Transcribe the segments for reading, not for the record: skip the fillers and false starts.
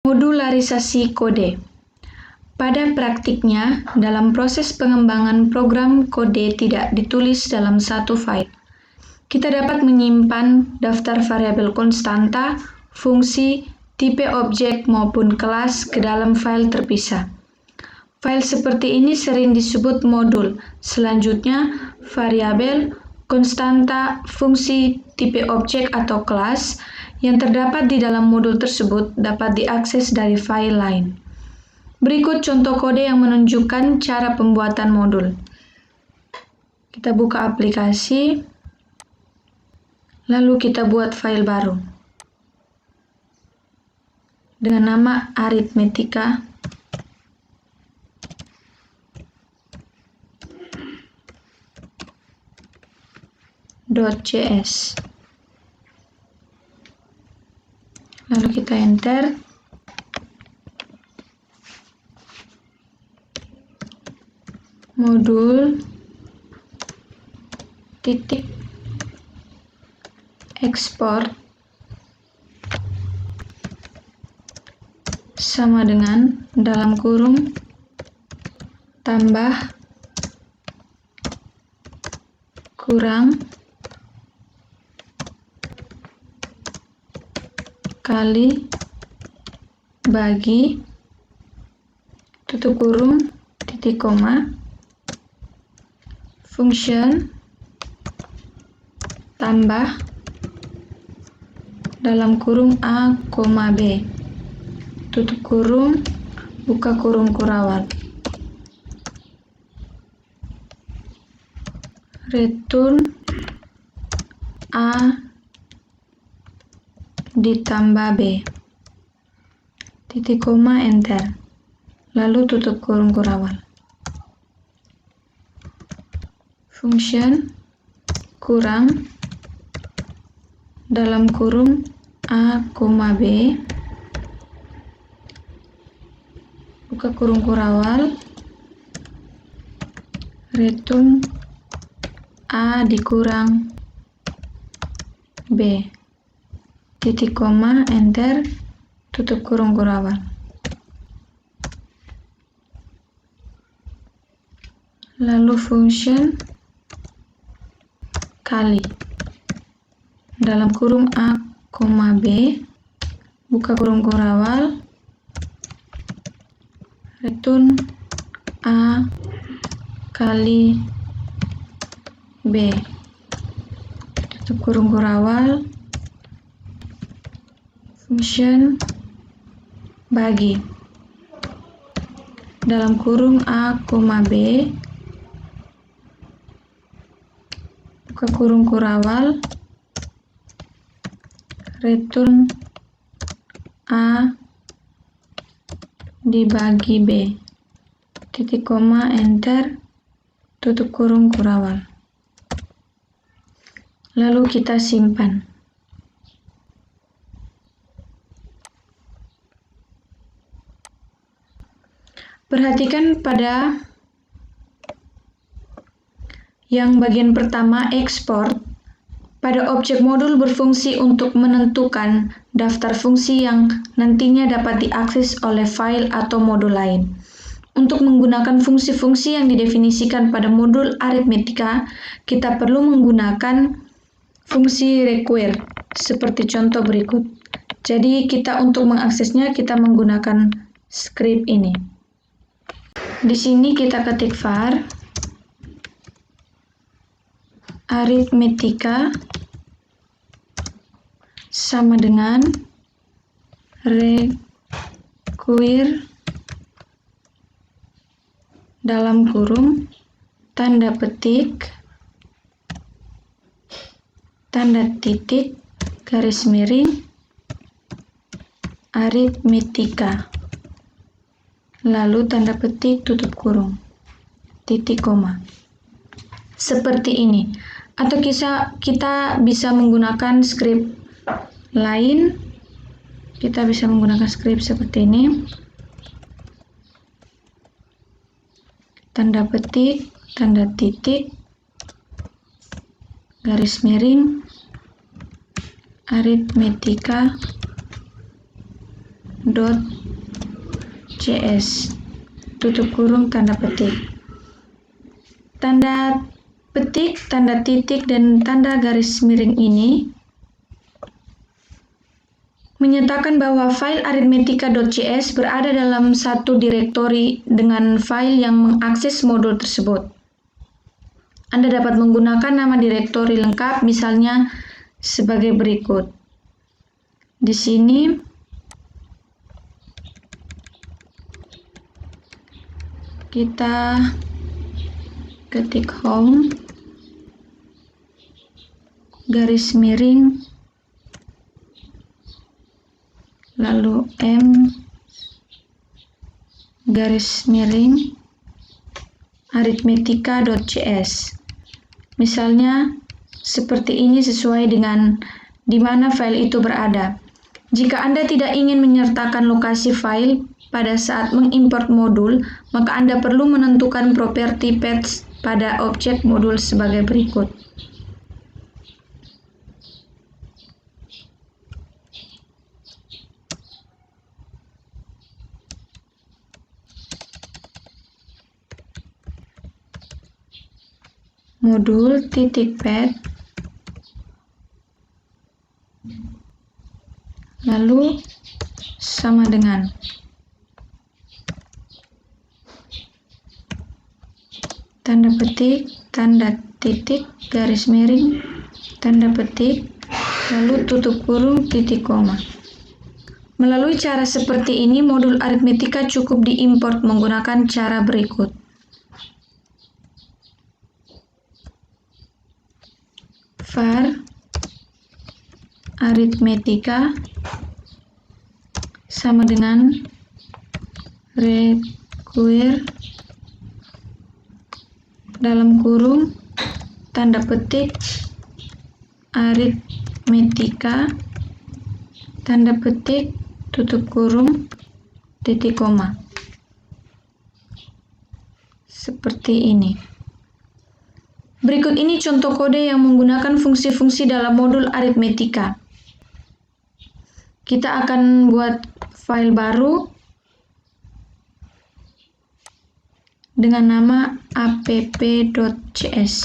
Modularisasi kode. Pada praktiknya, dalam proses pengembangan program kode tidak ditulis dalam satu file. Kita dapat menyimpan daftar variabel konstanta, fungsi, tipe objek maupun kelas ke dalam file terpisah. File seperti ini sering disebut modul. Selanjutnya, variabel, konstanta, fungsi, tipe objek atau kelas yang terdapat di dalam modul tersebut dapat diakses dari file lain. Berikut contoh kode yang menunjukkan cara pembuatan modul. Kita buka aplikasi, lalu kita buat file baru dengan nama arithmetica.js. Lalu kita enter. Modul titik export sama dengan dalam kurung tambah kurang kali bagi tutup kurung titik koma function tambah dalam kurung A, B tutup kurung buka kurung kurawal return A ditambah B titik koma enter lalu tutup kurung kurawal. Function kurang dalam kurung A, B buka kurung kurawal return A dikurang B titik koma enter tutup kurung kurawal. Lalu function kali dalam kurung A, B buka kurung kurawal return A kali B tutup kurung kurawal function bagi dalam kurung A, B buka kurung kurawal return A dibagi B titik koma enter tutup kurung kurawal. Lalu kita simpan. Perhatikan pada yang bagian pertama export. Pada objek modul berfungsi untuk menentukan daftar fungsi yang nantinya dapat diakses oleh file atau modul lain. Untuk menggunakan fungsi-fungsi yang didefinisikan pada modul arithmetica, kita perlu menggunakan fungsi require seperti contoh berikut. Jadi kita untuk mengaksesnya kita menggunakan script ini. Di sini kita ketik var arithmetica sama dengan require dalam kurung tanda petik tanda titik garis miring arithmetica lalu tanda petik tutup kurung titik koma seperti ini. Atau kita bisa menggunakan script lain. Kita bisa menggunakan script seperti ini. Tanda petik, tanda titik, garis miring, arithmetica dot .cs tutup kurung tanda petik. Tanda petik, tanda titik, dan tanda garis miring ini menyatakan bahwa file arithmetica.cs berada dalam satu direktori dengan file yang mengakses modul tersebut. Anda dapat menggunakan nama direktori lengkap, misalnya sebagai berikut. Di sini kita ketik home garis miring lalu m garis miring arithmetica.cs. Misalnya seperti ini sesuai dengan di mana file itu berada. Jika Anda tidak ingin menyertakan lokasi file pada saat mengimport modul, maka Anda perlu menentukan properti path pada objek modul sebagai berikut. Modul titik path lalu sama dengan tanda petik, tanda titik, garis miring, tanda petik, lalu tutup kurung, titik koma. Melalui cara seperti ini, modul aritmetika cukup diimport menggunakan cara berikut. Var aritmetika sama dengan require dalam kurung tanda petik aritmetika tanda petik tutup kurung titik koma. Seperti ini. Berikut ini contoh kode yang menggunakan fungsi-fungsi dalam modul aritmetika. Kita akan buat file baru dengan nama app.cs.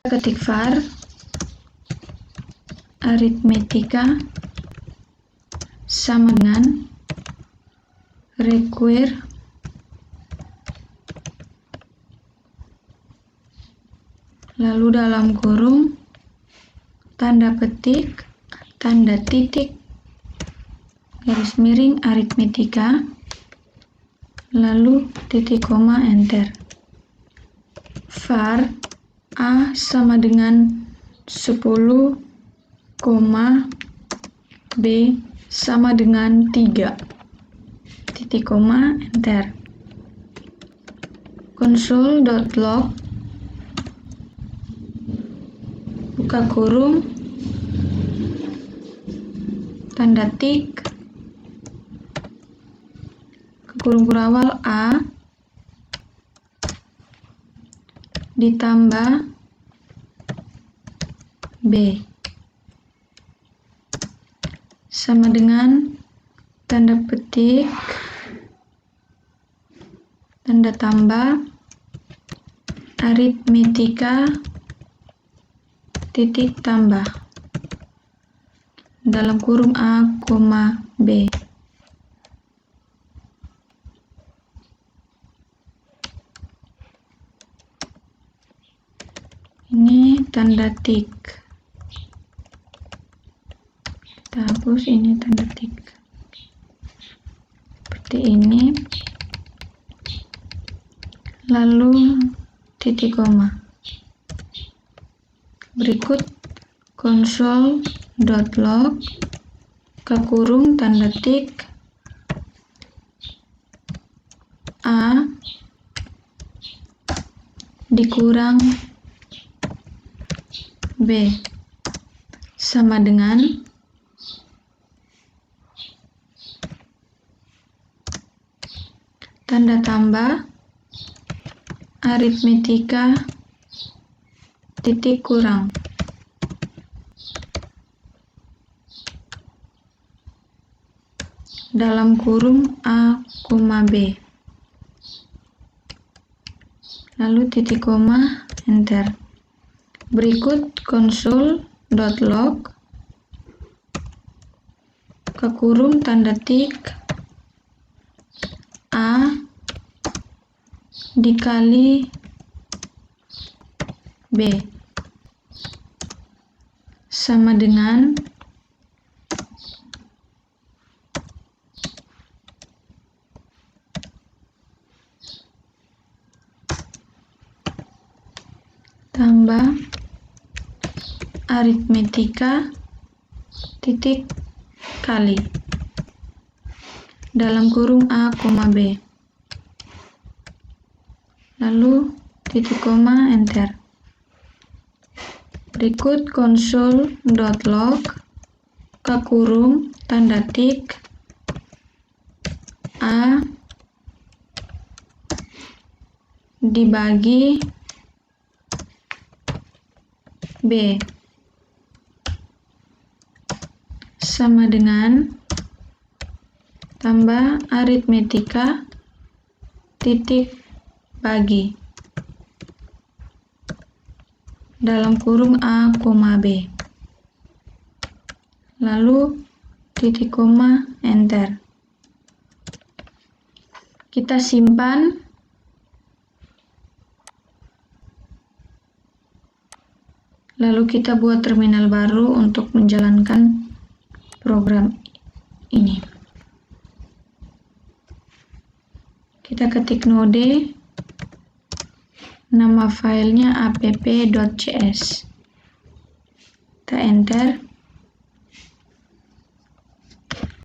Ketik var aritmetika sama dengan require lalu dalam kurung tanda petik tanda titik garis miring aritmetika lalu titik koma enter. Var a sama dengan 10, b sama dengan 3, titik koma enter. Console.log buka kurung tanda tik ke kurung kurawal a ditambah b sama dengan tanda petik tanda tambah aritmetika titik tambah dalam kurung a, b. Ini tanda tik. Kita hapus ini tanda tik. Seperti ini. Lalu titik koma. Berikut console.log ke kurung tanda tik a dikurang b sama dengan tanda tambah aritmetika titik kurang. Dalam kurung A, B. Lalu titik koma, enter. Berikut console.log ke kurung tanda tik A dikali B sama dengan tambah aritmetika titik kali dalam kurung A, B. Lalu titik koma, enter. Berikut console.log ke kurung tanda tik A dibagi B sama dengan tambah aritmetika titik bagi dalam kurung A, B. Lalu titik koma, enter. Kita simpan. Lalu kita buat terminal baru untuk menjalankan program ini. Kita ketik node, nama filenya app.cs. Kita enter.